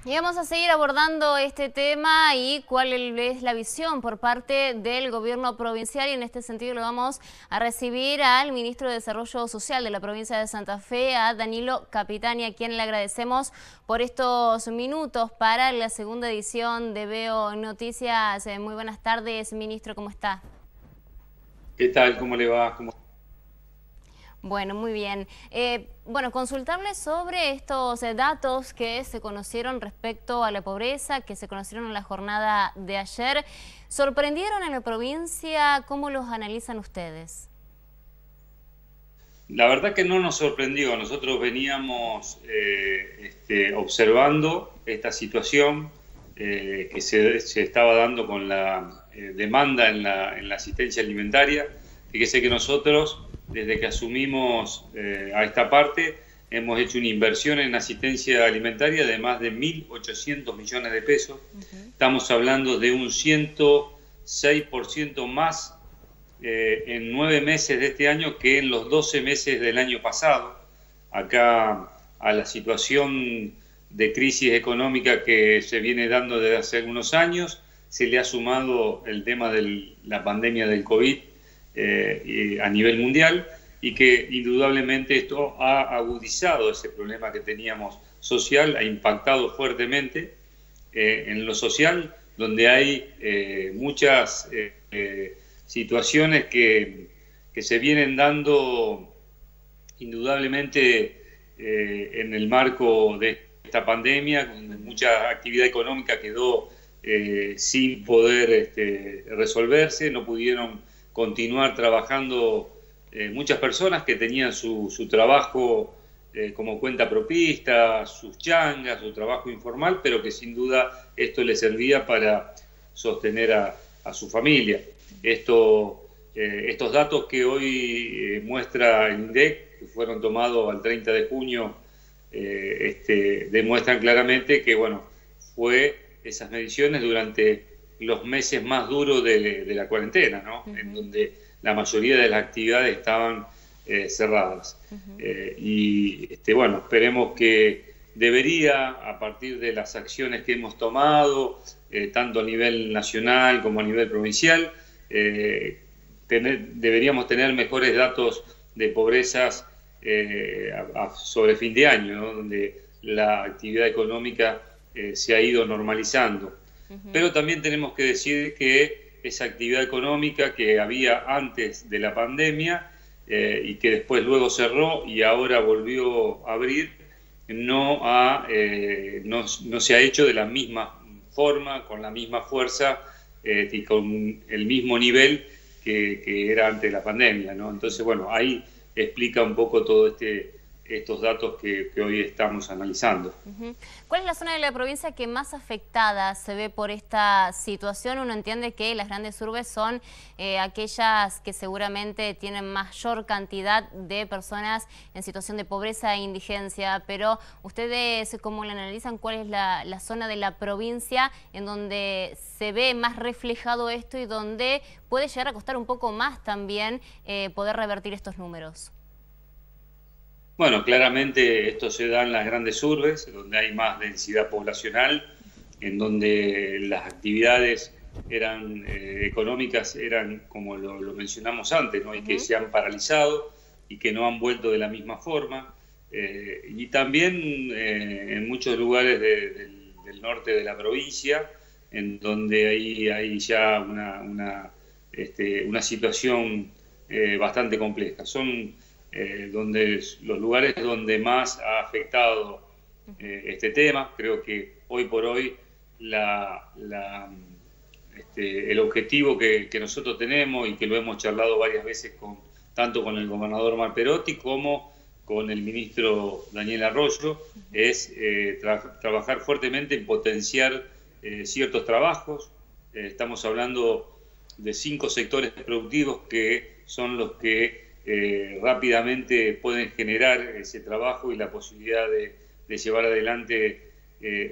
Y vamos a seguir abordando este tema y cuál es la visión por parte del gobierno provincial, y en este sentido lo vamos a recibir al ministro de Desarrollo Social de la provincia de Santa Fe, a Danilo Capitani, a quien le agradecemos por estos minutos para la segunda edición de Veo Noticias. Muy buenas tardes, ministro, ¿cómo está? ¿Qué tal? ¿Cómo le va? Bueno, muy bien. Bueno, consultarle sobre estos datos que se conocieron respecto a la pobreza, que se conocieron en la jornada de ayer. ¿Sorprendieron en la provincia? ¿Cómo los analizan ustedes? La verdad que no nos sorprendió. Nosotros veníamos observando esta situación que se estaba dando con la demanda en la asistencia alimentaria. Fíjese que nosotros, desde que asumimos a esta parte, hemos hecho una inversión en asistencia alimentaria de más de 1.800 millones de pesos. Estamos hablando de un 106% más en 9 meses de este año que en los 12 meses del año pasado. Acá, a la situación de crisis económica que se viene dando desde hace algunos años, se le ha sumado el tema de la pandemia del COVID a nivel mundial, y que indudablemente esto ha agudizado ese problema que teníamos social, ha impactado fuertemente en lo social, donde hay muchas situaciones que se vienen dando indudablemente en el marco de esta pandemia, donde mucha actividad económica quedó sin poder resolverse, no pudieron continuar trabajando muchas personas que tenían su trabajo como cuenta propista, sus changas, su trabajo informal, pero que sin duda esto les servía para sostener a su familia. Estos datos que hoy muestra el INDEC, que fueron tomados al 30 de junio, demuestran claramente que, bueno, fue esas mediciones durante los meses más duros de la cuarentena, ¿no? En donde la mayoría de las actividades estaban cerradas. Bueno, esperemos que debería, a partir de las acciones que hemos tomado, tanto a nivel nacional como a nivel provincial, deberíamos tener mejores datos de pobrezas sobre fin de año, ¿no? Donde la actividad económica se ha ido normalizando. Pero también tenemos que decir que esa actividad económica que había antes de la pandemia y que después luego cerró y ahora volvió a abrir, no se ha hecho de la misma forma, con la misma fuerza y con el mismo nivel que era antes de la pandemia, ¿no? Entonces, bueno, ahí explica un poco todo estos datos que hoy estamos analizando. ¿Cuál es la zona de la provincia que más afectada se ve por esta situación? Uno entiende que las grandes urbes son aquellas que seguramente tienen mayor cantidad de personas en situación de pobreza e indigencia, pero ustedes, ¿cómo lo analizan? ¿Cuál es la zona de la provincia en donde se ve más reflejado esto y donde puede llegar a costar un poco más también poder revertir estos números? Bueno, claramente esto se da en las grandes urbes, donde hay más densidad poblacional, en donde las actividades económicas eran, como lo mencionamos antes, ¿no? Y que se han paralizado y que no han vuelto de la misma forma. Y también en muchos lugares del norte de la provincia, en donde hay ya una situación bastante compleja. Son los lugares donde más ha afectado este tema. Creo que hoy por hoy el objetivo que nosotros tenemos y que lo hemos charlado varias veces tanto con el gobernador Malperotti como con el ministro Daniel Arroyo es trabajar fuertemente en potenciar ciertos trabajos. Estamos hablando de 5 sectores productivos que son los que rápidamente pueden generar ese trabajo y la posibilidad de llevar adelante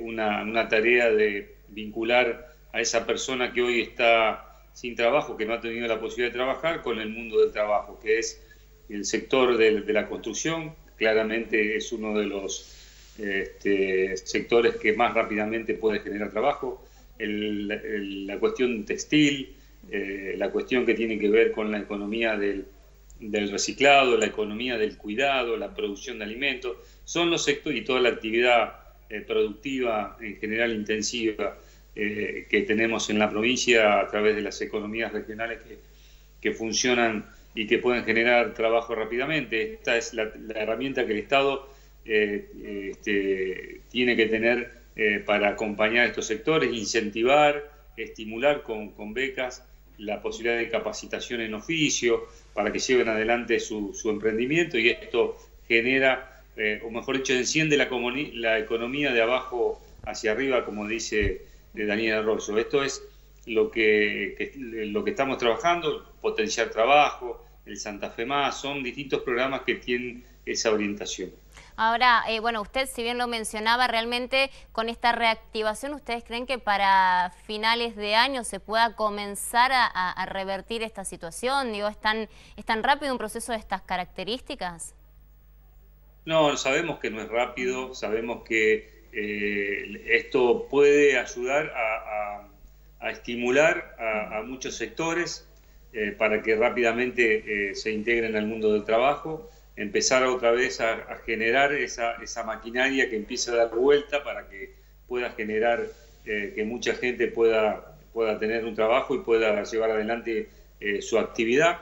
una tarea de vincular a esa persona que hoy está sin trabajo, que no ha tenido la posibilidad de trabajar, con el mundo del trabajo, que es el sector de la construcción. Claramente es uno sectores que más rápidamente puede generar trabajo, la cuestión textil, la cuestión que tiene que ver con la economía del reciclado, la economía del cuidado, la producción de alimentos, son los sectores y toda la actividad productiva en general intensiva que tenemos en la provincia a través de las economías regionales que funcionan y que pueden generar trabajo rápidamente. Esta es la herramienta que el Estado tiene que tener para acompañar a estos sectores, incentivar, estimular con becas la posibilidad de capacitación en oficio para que lleven adelante su emprendimiento, y esto genera, o mejor dicho, enciende la economía de abajo hacia arriba, como dice Daniel Arroyo. Esto es lo que estamos trabajando, potenciar trabajo, el Santa Fe Más, son distintos programas que tienen esa orientación. Ahora, bueno, usted si bien lo mencionaba, realmente con esta reactivación, ¿ustedes creen que para finales de año se pueda comenzar a revertir esta situación? Digo, ¿es tan rápido un proceso de estas características? No, sabemos que no es rápido, sabemos que esto puede ayudar a estimular a muchos sectores para que rápidamente se integren al mundo del trabajo, empezar otra vez a generar esa maquinaria que empiece a dar vuelta para que pueda generar que mucha gente pueda tener un trabajo y pueda llevar adelante su actividad.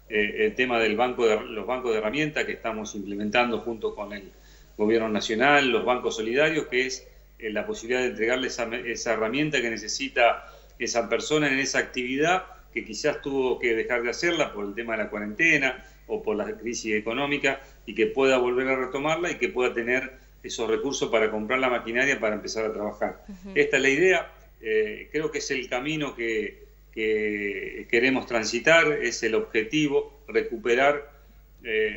El tema del los bancos de herramientas que estamos implementando junto con el Gobierno Nacional, los bancos solidarios, que es la posibilidad de entregarle esa herramienta que necesita esa persona en esa actividad que quizás tuvo que dejar de hacerla por el tema de la cuarentena o por la crisis económica, y que pueda volver a retomarla y que pueda tener esos recursos para comprar la maquinaria para empezar a trabajar. Esta es la idea, creo que es el camino que queremos transitar, es el objetivo, recuperar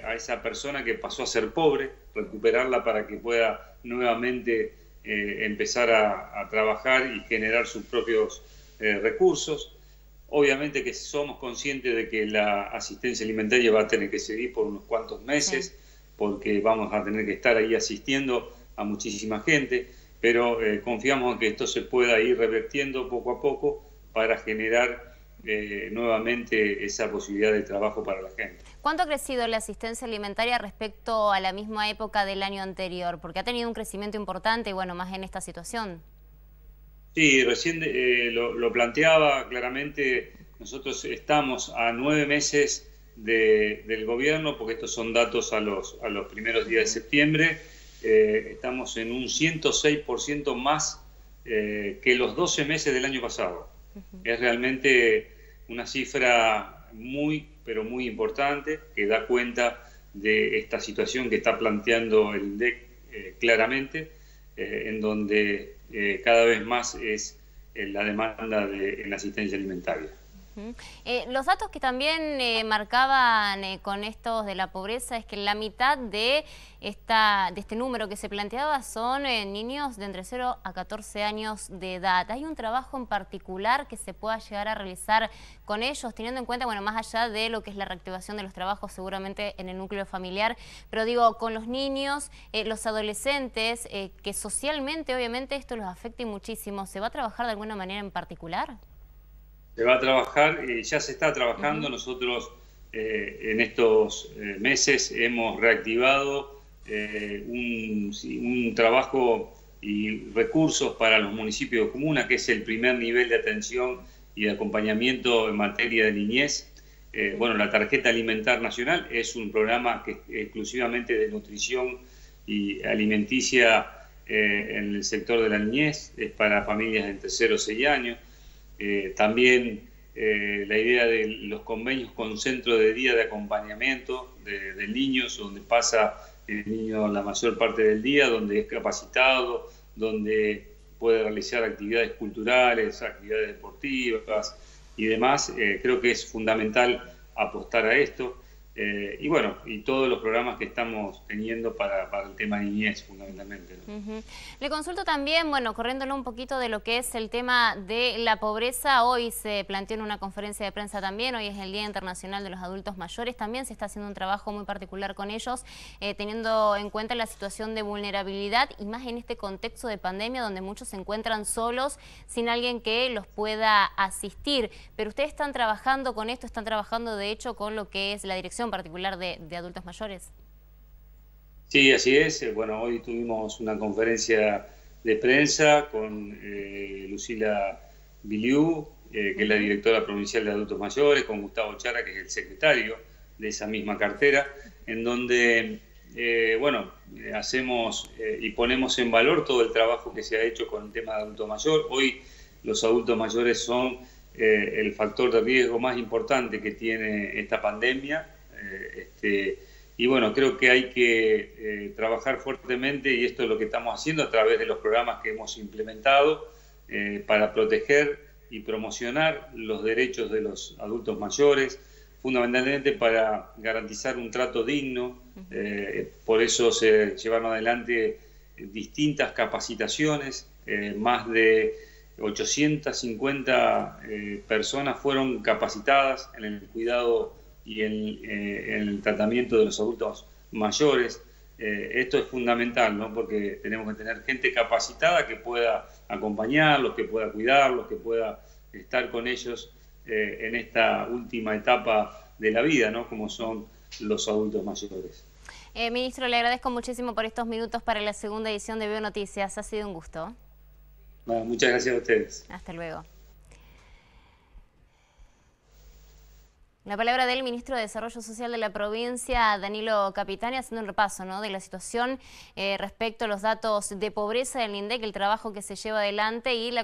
a esa persona que pasó a ser pobre, recuperarla para que pueda nuevamente empezar a trabajar y generar sus propios recursos. Obviamente que somos conscientes de que la asistencia alimentaria va a tener que seguir por unos cuantos meses, porque vamos a tener que estar ahí asistiendo a muchísima gente, pero confiamos en que esto se pueda ir revertiendo poco a poco para generar nuevamente esa posibilidad de trabajo para la gente. ¿Cuánto ha crecido la asistencia alimentaria respecto a la misma época del año anterior? Porque ha tenido un crecimiento importante y bueno, más en esta situación. Sí, recién lo planteaba claramente. Nosotros estamos a 9 meses del gobierno, porque estos son datos a los primeros días de septiembre. Estamos en un 106% más que los 12 meses del año pasado. Es realmente una cifra muy, pero muy importante, que da cuenta de esta situación que está planteando el INDEC claramente, en donde cada vez más es la demanda en la asistencia alimentaria. Los datos que también marcaban con estos de la pobreza es que la mitad de este número que se planteaba son niños de entre 0 a 14 años de edad. ¿Hay un trabajo en particular que se pueda llegar a realizar con ellos, teniendo en cuenta, bueno, más allá de lo que es la reactivación de los trabajos seguramente en el núcleo familiar, pero digo, con los niños, los adolescentes, que socialmente obviamente esto los afecta muchísimo, ¿se va a trabajar de alguna manera en particular? Se va a trabajar, ya se está trabajando. Nosotros en estos meses hemos reactivado un trabajo y recursos para los municipios de comuna, que es el primer nivel de atención y de acompañamiento en materia de niñez. Bueno, la Tarjeta Alimentar Nacional es un programa que exclusivamente de nutrición y alimenticia en el sector de la niñez, es para familias de entre 0 y 6 años. También la idea de los convenios con centros de día de acompañamiento de niños, donde pasa el niño la mayor parte del día, donde es capacitado, donde puede realizar actividades culturales, actividades deportivas y demás. Creo que es fundamental apostar a esto. y bueno, y todos los programas que estamos teniendo para el tema niñez fundamentalmente, ¿no? Le consulto también, bueno, corriéndolo un poquito de lo que es el tema de la pobreza. Hoy se planteó en una conferencia de prensa también, hoy es el Día Internacional de los Adultos Mayores, también se está haciendo un trabajo muy particular con ellos, teniendo en cuenta la situación de vulnerabilidad y más en este contexto de pandemia donde muchos se encuentran solos, sin alguien que los pueda asistir. Pero ustedes están trabajando con esto, están trabajando de hecho con lo que es la Dirección Particular de Adultos Mayores. Sí, así es. Bueno, hoy tuvimos una conferencia de prensa con Lucila Biliu, que es la directora provincial de adultos mayores, con Gustavo Chara, que es el secretario de esa misma cartera, en donde, hacemos y ponemos en valor todo el trabajo que se ha hecho con el tema de adulto mayor. Hoy los adultos mayores son el factor de riesgo más importante que tiene esta pandemia. Y bueno, creo que hay que trabajar fuertemente, y esto es lo que estamos haciendo a través de los programas que hemos implementado para proteger y promocionar los derechos de los adultos mayores, fundamentalmente para garantizar un trato digno. Por eso se llevaron adelante distintas capacitaciones, más de 850 personas fueron capacitadas en el cuidado y en el tratamiento de los adultos mayores. Esto es fundamental, ¿no? Porque tenemos que tener gente capacitada que pueda acompañarlos, que pueda cuidarlos, que pueda estar con ellos en esta última etapa de la vida, ¿no? Como son los adultos mayores. Ministro, le agradezco muchísimo por estos minutos para la segunda edición de Veo Noticias. Ha sido un gusto. Bueno, muchas gracias a ustedes. Hasta luego. La palabra del ministro de Desarrollo Social de la provincia, Danilo Capitani, haciendo un repaso, ¿no?, de la situación respecto a los datos de pobreza del INDEC, el trabajo que se lleva adelante y la